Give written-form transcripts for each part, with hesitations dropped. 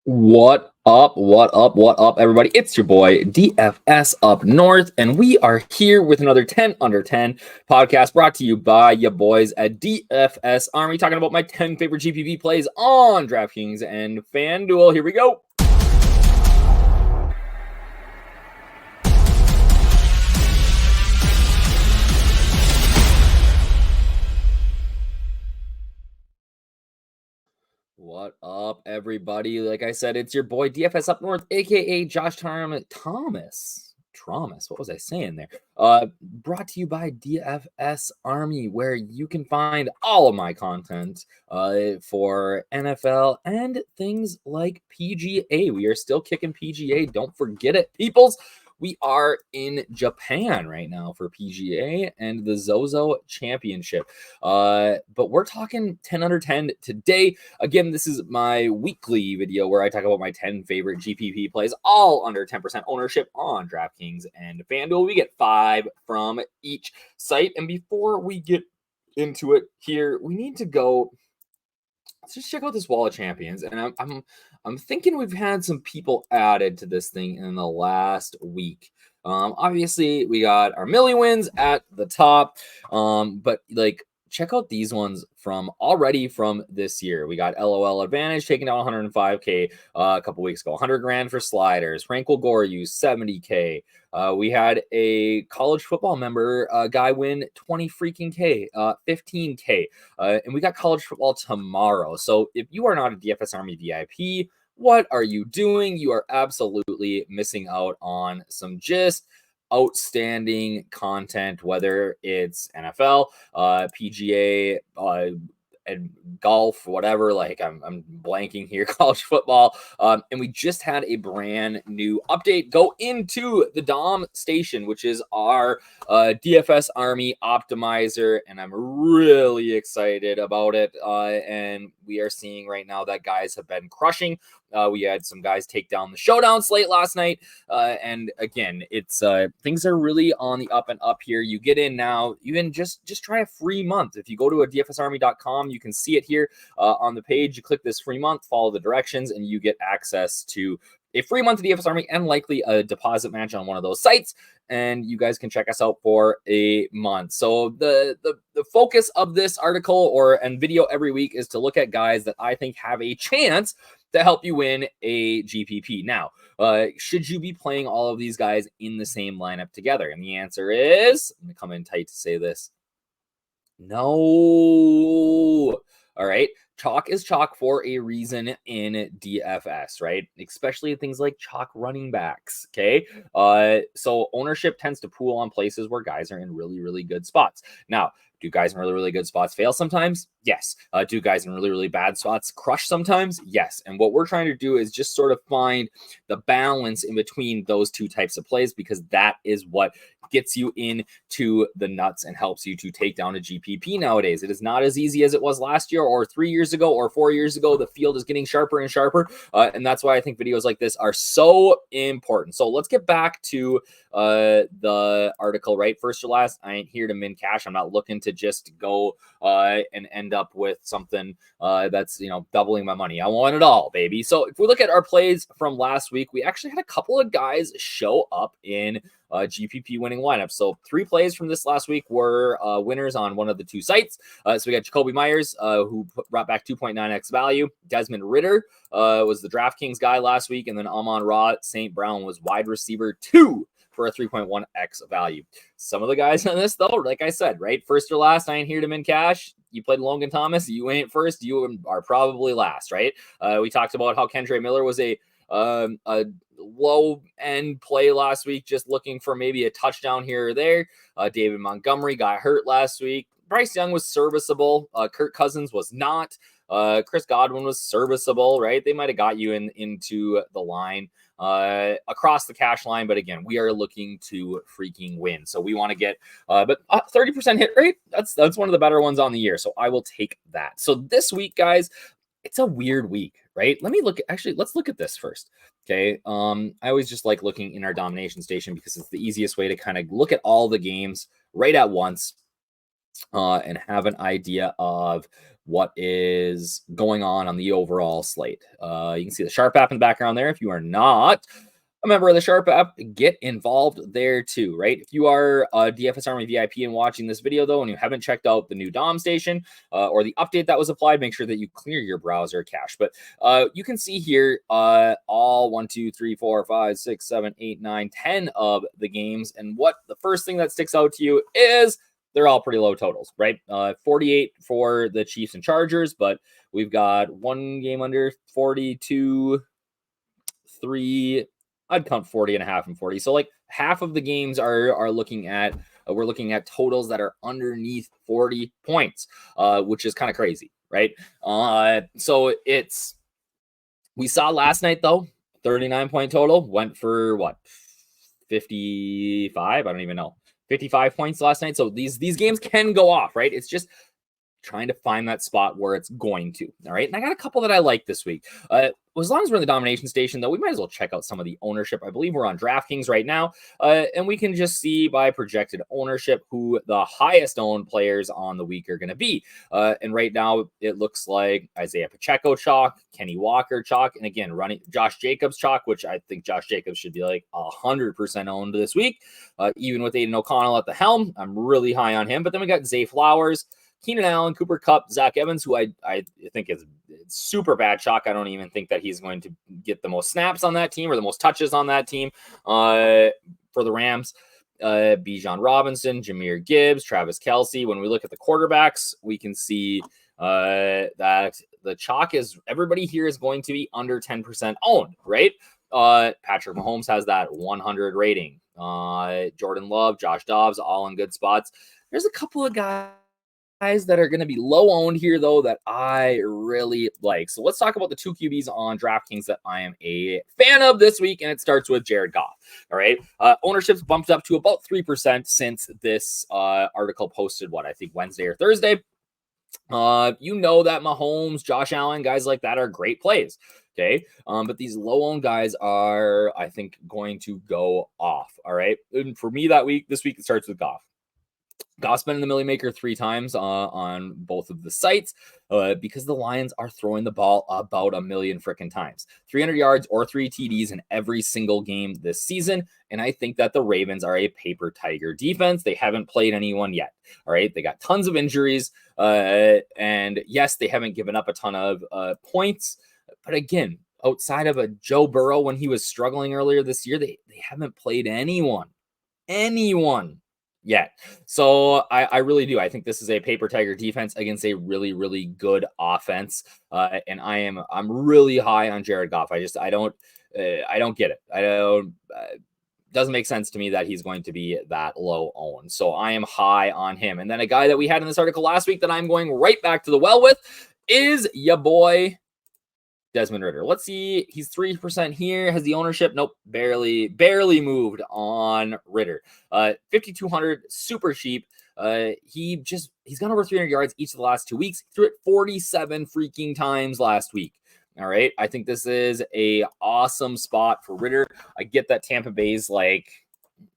What up? What up? What up, everybody? It's your boy DFS Up North, and we are here with another 10 under 10 podcast brought to you by your boys at DFS Army, talking about my 10 favorite GPP plays on Draftkings and Fanduel. Here we go. What up, everybody? Like I said, it's your boy DFS Up North, aka Josh Thomas. What was I saying there? Brought to you by DFS Army, where you can find all of my content for NFL and things like PGA. We are still kicking PGA. Don't forget it, peoples. We are in Japan right now for PGA and the Zozo Championship. But we're talking 10 under 10 today. Again, this is my weekly video where I talk about my 10 favorite GPP plays, all under 10% ownership on DraftKings and FanDuel. We get 5 from each site. And before we get into it here, we need to go. Let's just check out this wall of champions. And I'm thinking we've had some people added to this thing in the last week. Obviously, we got our Millie wins at the top. But like, check out these ones from this year. We got LOL Advantage taking down 105K a couple weeks ago, 100 grand for sliders. Frank Gore used 70K. We had a college football member guy win 20 freaking K, 15K. And we got college football tomorrow. So if you are not a DFS Army VIP, what are you doing? You are absolutely missing out on some just outstanding content, whether it's NFL, PGA, and golf, whatever. Like I'm blanking here, college football. And we just had a brand new update go into the Dom station, which is our DFS Army Optimizer, and I'm really excited about it. And we are seeing right now that guys have been crushing. We had some guys take down the showdown slate last night. And again, it's things are really on the up and up here. You get in now, you can just try a free month. If you go to a DFSArmy.com, you can see it here on the page. You click this free month, follow the directions, and you get access to a free month of DFS Army and likely a deposit match on one of those sites. And you guys can check us out for a month. So the focus of this article and video every week is to look at guys that I think have a chance to help you win a GPP. Now, should you be playing all of these guys in the same lineup together? And the answer is, I'm going to come in tight to say this, no. All right. Chalk is chalk for a reason in DFS, right? Especially things like chalk running backs. Okay. So ownership tends to pool on places where guys are in really, really good spots. Now, do guys in really, really good spots fail sometimes? Yes. Do guys in really, really bad spots crush sometimes? Yes. And what we're trying to do is just sort of find the balance in between those two types of plays, because that is what gets you into the nuts and helps you to take down a GPP nowadays. It is not as easy as it was last year or 3 years ago or 4 years ago. The field is getting sharper and sharper. And that's why I think videos like this are so important. So let's get back to the article, right? First or last, I ain't here to min cash. I'm not looking to just go and end up with something that's, doubling my money. I want it all, baby. So if we look at our plays from last week, we actually had a couple of guys show up in GPP winning lineup. So 3 plays from this last week were winners on one of the 2 sites. So we got Jacoby Myers, who brought back 2.9x value. Desmond Ritter was the DraftKings guy last week. And then Amon-Ra St. Brown was wide receiver 2 for a 3.1x value. Some of the guys on this, though, like I said, right? First or last, I ain't here to min cash. You played Logan Thomas, you ain't first, you are probably last, right? We talked about how Kendre Miller was a low end play last week, just looking for maybe a touchdown here or there. David Montgomery got hurt last week. Bryce Young was serviceable. Kirk Cousins was not. Chris Godwin was serviceable, right? They might have got you into the line across the cash line. But again, we are looking to freaking win. So we want to get, but 30% hit rate, that's one of the better ones on the year. So I will take that. So this week, guys, it's a weird week, right? Let's look at this first. Okay. I always just like looking in our domination station because it's the easiest way to kind of look at all the games right at once. and have an idea of what is going on the overall slate. You can see the Sharp app in the background there. If you are not a member of the Sharp app, get involved there too, right? If you are a DFS Army VIP and watching this video though, and you haven't checked out the new DOM station or the update that was applied, make sure that you clear your browser cache. But you can see here all 1, 2, 3, 4, 5, 6, 7, 8, 9, 10 of the games. And what the first thing that sticks out to you is they're all pretty low totals, right? 48 for the Chiefs and Chargers, but we've got one game under 42, 3. I'd count 40.5 and 40. So like half of the games are looking at, we're looking at totals that are underneath 40 points, which is kind of crazy, right? So we saw last night though, 39-point total went for what? 55? I don't even know. 55 points last night. So these games can go off, right? It's just trying to find that spot where it's going to. All right. And I got a couple that I like this week. As long as we're in the domination station, though, we might as well check out some of the ownership. I believe we're on Draftkings right now. And we can just see by projected ownership who the highest owned players on the week are going to be. And right now it looks like Isaiah Pacheco chalk, Kenny Walker chalk, and again, running Josh Jacobs chalk, which I think Josh Jacobs should be like 100% owned this week. Even with Aiden O'Connell at the helm, I'm really high on him. But then we got Zay Flowers, Keenan Allen, Cooper Kupp, Zach Evans, who I think is super bad chalk. I don't even think that he's going to get the most snaps on that team or the most touches on that team for the Rams. Bijan Robinson, Jahmyr Gibbs, Travis Kelce. When we look at the quarterbacks, we can see that the chalk is everybody here is going to be under 10% owned, right? Patrick Mahomes has that 100 rating. Jordan Love, Josh Dobbs, all in good spots. There's a couple of guys that are going to be low owned here, though, that I really like. So let's talk about the 2 QBs on DraftKings that I am a fan of this week, and it starts with Jared Goff. All right. Ownership's bumped up to about 3% since this article posted, I think Wednesday or Thursday. You know that Mahomes, Josh Allen, guys like that are great plays. Okay. But these low owned guys are, I think, going to go off. All right. And for me this week, it starts with Goff. Goff's been in the Millie Maker 3 times on both of the sites because the Lions are throwing the ball about a million freaking times. 300 yards or 3 TDs in every single game this season. And I think that the Ravens are a paper tiger defense. They haven't played anyone yet. All right. They got tons of injuries. And yes, they haven't given up a ton of points. But again, outside of a Joe Burrow when he was struggling earlier this year, they haven't played anyone yet. So I really do. I think this is a paper tiger defense against a really, really good offense. And I'm really high on Jared Goff. I don't get it. Doesn't make sense to me that he's going to be that low owned. So I am high on him. And then a guy that we had in this article last week that I'm going right back to the well with is your boy Desmond Ritter. Let's see. He's 3% here. Has the ownership? Nope. Barely moved on Ritter. 5,200, super cheap. He's gone over 300 yards each of the last 2 weeks. He threw it 47 freaking times last week. All right. I think this is a awesome spot for Ritter. I get that Tampa Bay's like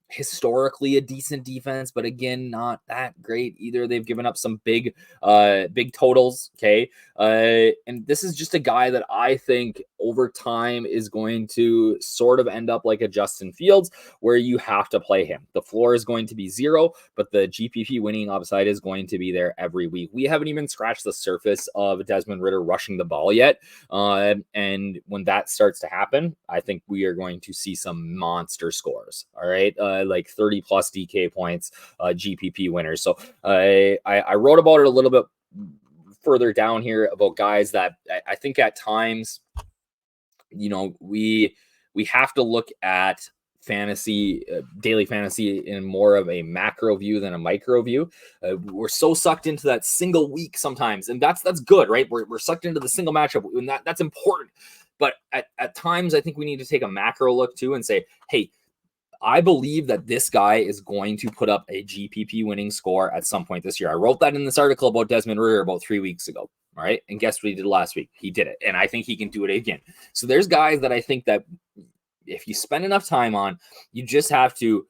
historically a decent defense, but again, not that great either. They've given up some big totals. Okay. And this is just a guy that I think over time is going to sort of end up like a Justin Fields, where you have to play him. The floor is going to be 0, but the GPP winning upside is going to be there every week. We haven't even scratched the surface of Desmond Ritter rushing the ball yet. And when that starts to happen, I think we are going to see some monster scores. All right. Like 30 plus DK points, GPP winners. So I wrote about it a little bit further down here about guys that I think at times, we have to look at fantasy, daily fantasy in more of a macro view than a micro view. We're so sucked into that single week sometimes, and that's good, right? We're sucked into the single matchup, and that's important. But at times, I think we need to take a macro look too and say, hey, I believe that this guy is going to put up a GPP winning score at some point this year. I wrote that in this article about Desmond Ritter about 3 weeks ago. All right. And guess what he did last week? He did it. And I think he can do it again. So there's guys that I think that if you spend enough time on, you just have to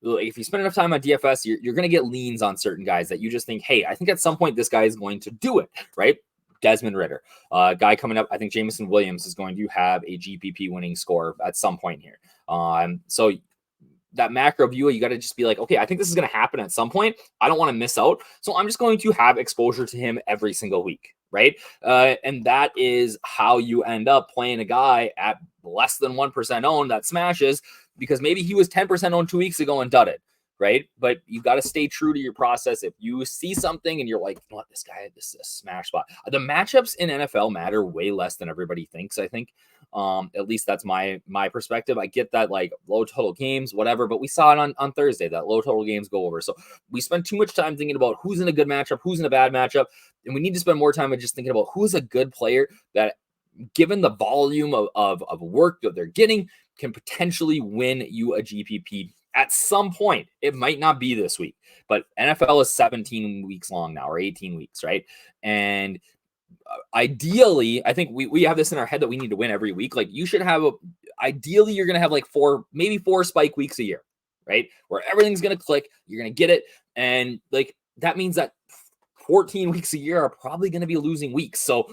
if you spend enough time on DFS, you're going to get leans on certain guys that you just think, hey, I think at some point this guy is going to do it, right? Desmond Ritter, guy coming up. I think Jameson Williams is going to have a GPP winning score at some point here. So that macro view, you got to just be like, okay, I think this is going to happen at some point. I don't want to miss out. So I'm just going to have exposure to him every single week, right? And that is how you end up playing a guy at less than 1% owned that smashes, because maybe he was 10% owned 2 weeks ago and dudded, right? But you got to stay true to your process. If you see something and you're like, you know what, this guy, this is a smash spot. The matchups in NFL matter way less than everybody thinks, I think. At least that's my perspective. I get that, like, low total games, whatever, but we saw it on Thursday that low total games go over. So we spend too much time thinking about who's in a good matchup, who's in a bad matchup, and we need to spend more time just thinking about who's a good player that, given the volume of work that they're getting, can potentially win you a GPP at some point. It might not be this week, but NFL is 17 weeks long now, or 18 weeks, right? And ideally, I think we have this in our head that we need to win every week. Like, you should have ideally, you're going to have like maybe four spike weeks a year, right? Where everything's going to click, you're going to get it. And like, that means that 14 weeks a year are probably going to be losing weeks. So,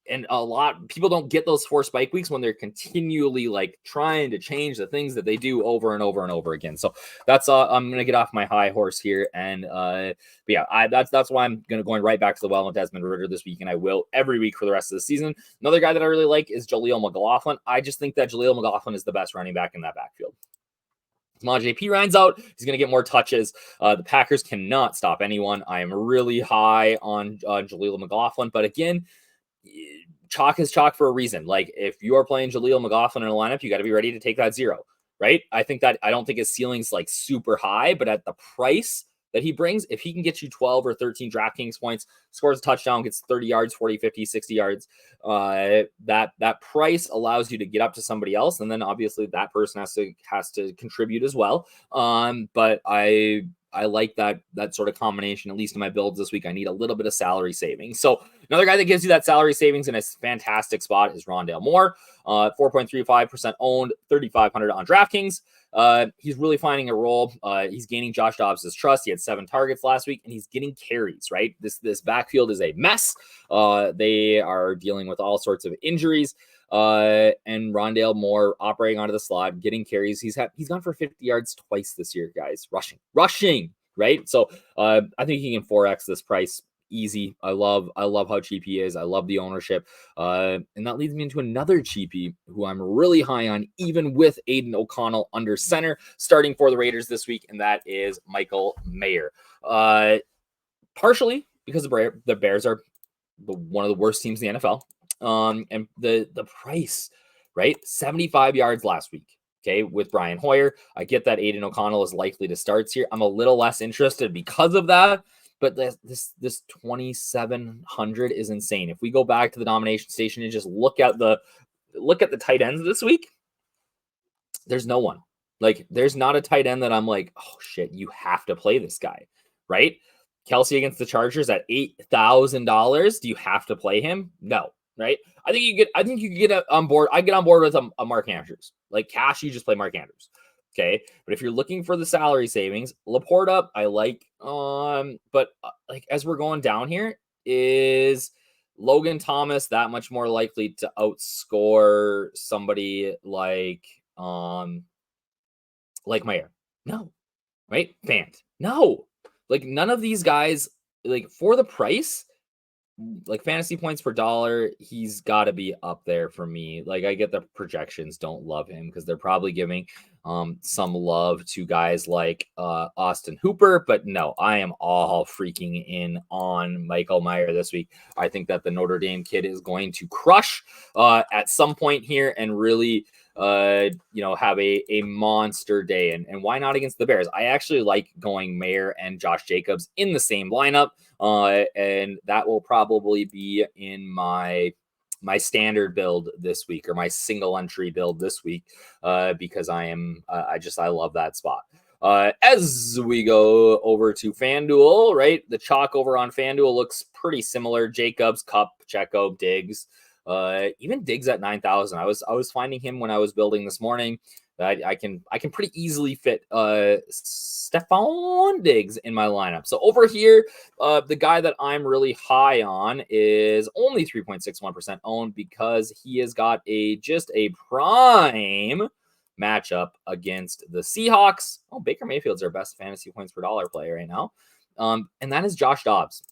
and a lot people don't get those 4 spike weeks when they're continually like trying to change the things that they do over and over and over again. So that's I'm gonna get off my high horse here, and but yeah, that's why I'm going right back to the well with Desmond Ritter this week, and I will every week for the rest of the season. Another guy that I really like is Jaleel McLaughlin. I just think that Jaleel McLaughlin is the best running back in that backfield. Samaje Perine's out. He's going to get more touches. The Packers cannot stop anyone. I am really high on Jaleel McLaughlin, but again, chalk is chalk for a reason. Like, if you are playing Jaleel McLaughlin in a lineup, you got to be ready to take that 0, right? I don't think his ceiling's like super high, but at the price that he brings, if he can get you 12 or 13 Draftkings points, scores a touchdown, gets 30 yards, 40, 50, 60 yards, that price allows you to get up to somebody else. And then obviously that person has to contribute as well. But I like that sort of combination, at least in my builds this week. I need a little bit of salary savings. So another guy that gives you that salary savings in a fantastic spot is Rondale Moore, 4.35% owned, 3,500 on DraftKings. He's really finding a role. He's gaining Josh Dobbs' trust. He had 7 targets last week, and he's getting carries, right? This backfield is a mess. They are dealing with all sorts of injuries. And Rondale Moore operating onto the slot, getting carries. He's gone for 50 yards twice this year, guys. Rushing, right? So I think he can 4x this price easy. I love how cheap he is. I love the ownership. And that leads me into another cheapie who I'm really high on, even with Aiden O'Connell under center, starting for the Raiders this week, and that is Michael Mayer. Partially because the Bears are one of the worst teams in the NFL. And the price, right? 75 yards last week. Okay, with Brian Hoyer. I get that Aiden O'Connell is likely to start here. I'm a little less interested because of that, but this 2,700 is insane. If we go back to the nomination station and just look at the tight ends this week, there's no one. Like, there's not a tight end that I'm like, oh shit, you have to play this guy, right? Kelsey against the Chargers at $8,000. Do you have to play him? No. Right? I think you could get on board. I get on board with a Mark Andrews. Like, cash, you just play Mark Andrews. Okay. But if you're looking for the salary savings, Laporta, I like. But like, as we're going down here, is Logan Thomas that much more likely to outscore somebody like Mayer? No. Right? Fant? No. Like, none of these guys, like, for the price, like fantasy points per dollar, he's got to be up there for me. Like, I get the projections don't love him because they're probably giving some love to guys like Austin Hooper, but no, I am all freaking in on Michael Mayer this week. I think that the Notre Dame kid is going to crush at some point here and really have a monster day. And why not against the Bears? I actually like going Mayer and Josh Jacobs in the same lineup. And that will probably be in my standard build this week, or my single entry build this week, because I love that spot. As we go over to FanDuel, right? The chalk over on FanDuel looks pretty similar. Jacobs, Cup, Checo, Diggs, even Diggs at 9,000. I was finding him when I was building this morning. I can pretty easily fit Stephon Diggs in my lineup. So over here, the guy that I'm really high on is only 3.61% owned because he has got just a prime matchup against the Seahawks. Oh, Baker Mayfield's our best fantasy points per dollar player right now. And that is Josh Dobbs.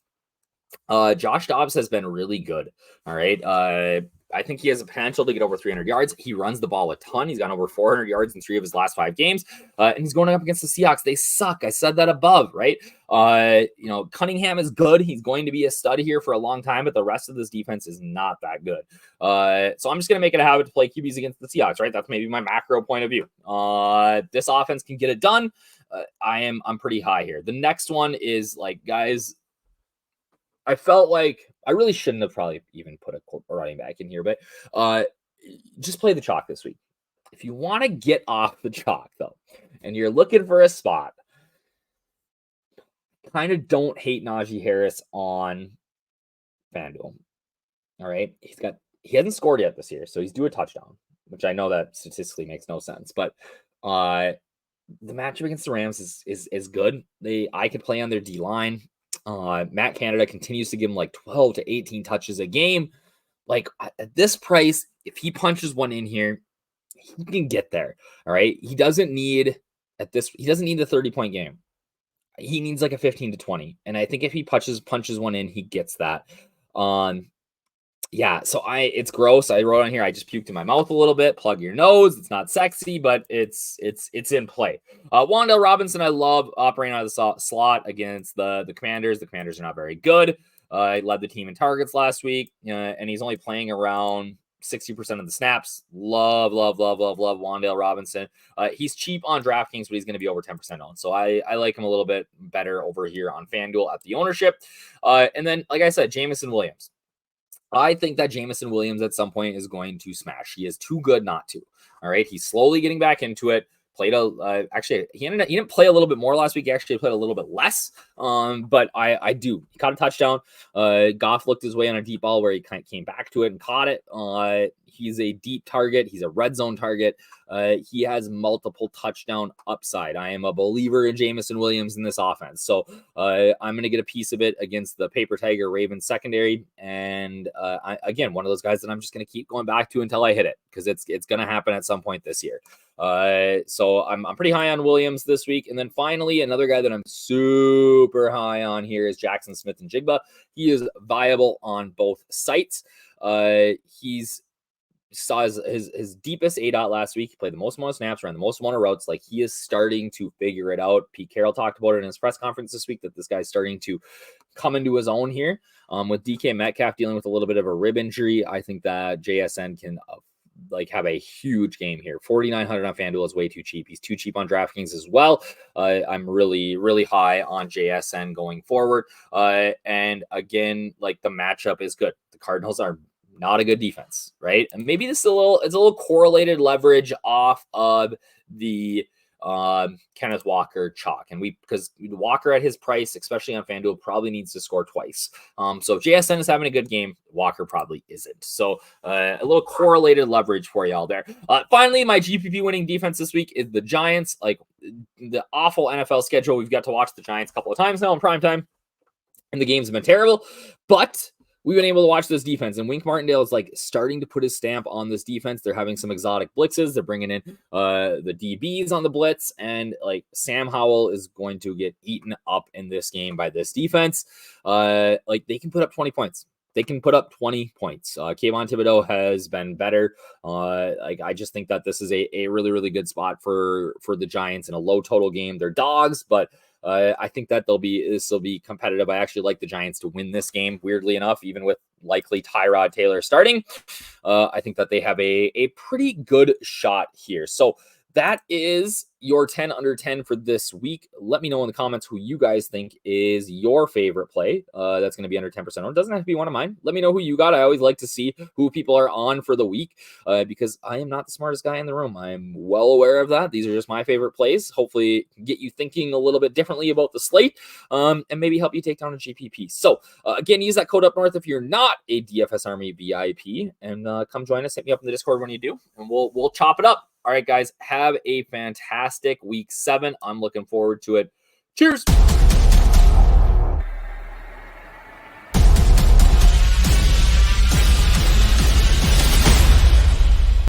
Josh Dobbs has been really good. All right. I think he has a potential to get over 300 yards. He runs the ball a ton. He's got over 400 yards in 3 of his last 5 games. And he's going up against the Seahawks. They suck. I said that above, right? Cunningham is good. He's going to be a stud here for a long time, but the rest of this defense is not that good. So I'm just going to make it a habit to play QBs against the Seahawks, right? That's maybe my macro point of view. This offense can get it done. I'm pretty high here. The next one is like, guys, I felt like I really shouldn't have probably even put a running back in here, but just play the chalk this week. If you want to get off the chalk, though, and you're looking for a spot, kind of don't hate Najee Harris on FanDuel. All right. He hasn't scored yet this year, so he's due a touchdown, which I know that statistically makes no sense, but the matchup against the Rams is good. I could play on their D line. Matt Canada continues to give him like 12 to 18 touches a game. Like at this price, if he punches one in here, he can get there. All right. He doesn't need the 30-point game. He needs like a 15 to 20. And I think if he punches one in, he gets that. Yeah, so it's gross. I wrote on here, I just puked in my mouth a little bit. Plug your nose. It's not sexy, but it's in play. Wan'Dale Robinson, I love operating out of the slot against the Commanders. The Commanders are not very good. He led the team in targets last week, and he's only playing around 60% of the snaps. Love Wan'Dale Robinson. He's cheap on DraftKings, but he's going to be over 10% owned. So I like him a little bit better over here on FanDuel at the ownership. And then, like I said, Jameson Williams. I think that Jameson Williams at some point is going to smash. He is too good not to. All right. He's slowly getting back into it. He didn't play a little bit more last week. He actually played a little bit less. But he caught a touchdown. Goff looked his way on a deep ball where he kind of came back to it and caught it. He's a deep target. He's a red zone target. He has multiple touchdown upside. I am a believer in Jameson Williams in this offense. So I'm going to get a piece of it against the Paper Tiger Ravens secondary. And again, one of those guys that I'm just going to keep going back to until I hit it, because it's going to happen at some point this year. So I'm pretty high on Williams this week. And then finally, another guy that I'm super high on here is Jackson Smith-Njigba. He is viable on both sites. He's saw his deepest ADOT last week. He played the most amount of snaps, ran the most amount of routes. Like, he is starting to figure it out. Pete Carroll talked about it in his press conference this week, that this guy's starting to come into his own here. With DK Metcalf dealing with a little bit of a rib injury, I think that JSN can have a huge game here. 4,900 on FanDuel is way too cheap. He's too cheap on DraftKings as well. I'm really, really high on JSN going forward. And again, like, the matchup is good. The Cardinals are not a good defense, right? And maybe it's a little correlated leverage off of the Kenneth Walker chalk, and because Walker at his price, especially on FanDuel, probably needs to score twice. So if JSN is having a good game, Walker probably isn't. So a little correlated leverage for y'all there. Finally, my GPP winning defense this week is the Giants. Like, the awful NFL schedule, we've got to watch the Giants a couple of times now in primetime, and the games have been terrible, but we've been able to watch this defense, and Wink Martindale is like starting to put his stamp on this defense. They're having some exotic blitzes. They're bringing in the DBs on the blitz, and like, Sam Howell is going to get eaten up in this game by this defense. Like, they can put up 20 points. They can put up 20 points. Kayvon Thibodeau has been better. I just think that this is a really, really good spot for the Giants in a low total game. They're dogs, but I think that this will be competitive. I actually like the Giants to win this game, weirdly enough, even with likely Tyrod Taylor starting. I think that they have a pretty good shot here. So that is your 10 under 10 for this week. Let me know in the comments who you guys think is your favorite play that's going to be under 10%. It doesn't have to be one of mine. Let me know who you got. I always like to see who people are on for the week because I am not the smartest guy in the room. I am well aware of that. These are just my favorite plays. Hopefully get you thinking a little bit differently about the slate and maybe help you take down a GPP. So again, use that code UpNorth if you're not a DFS Army VIP, and come join us. Hit me up in the Discord when you do, and we'll chop it up. All right, guys, have a fantastic week 7. I'm looking forward to it. Cheers.